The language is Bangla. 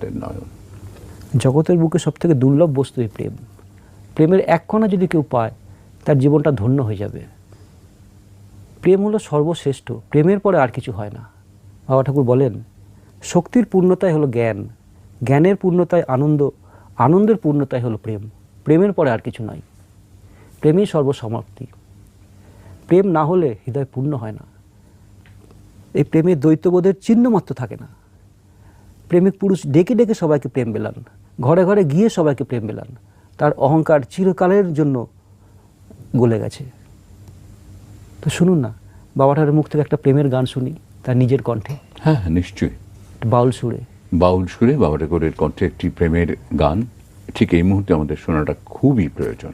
আমাদের নয়ন। জগতের বুকে সবথেকে দুর্লভ বস্তুই প্রেম। প্রেমের এক কণা যদি কেউ পায় তার জীবনটা ধন্য হয়ে যাবে। প্রেম হলো সর্বশ্রেষ্ঠ, প্রেমের পরে আর কিছু হয় না। বাবা ঠাকুর বলেন, শক্তির পূর্ণতাই হলো জ্ঞান, জ্ঞানের পূর্ণতায় আনন্দ, আনন্দের পূর্ণতাই হলো প্রেম, প্রেমের পরে আর কিছু নয়। প্রেমই সর্বসমাপ্তি। প্রেম না হলে হৃদয় পূর্ণ হয় না। এই প্রেমে দ্বৈতবোধের চিহ্ন মাত্র থাকে না। প্রেমিক পুরুষ ডেকে ডেকে সবাইকে প্রেম বেলান, ঘরে ঘরে গিয়ে সবাইকে প্রেম বেলান, তার অহংকার চিরকালের জন্য গলে গেছে। তো শুনুন না, বাবা ঠাকুরের মুখ থেকে একটা প্রেমের গান শুনি তার নিজের কণ্ঠে, হ্যাঁ নিশ্চয়ই। বাউল সুরে। বাউল সুরে বাবা ঠাকুরের কণ্ঠে একটি প্রেমের গান ঠিক এই মুহূর্তে আমাদের শোনাটা খুবই প্রয়োজন।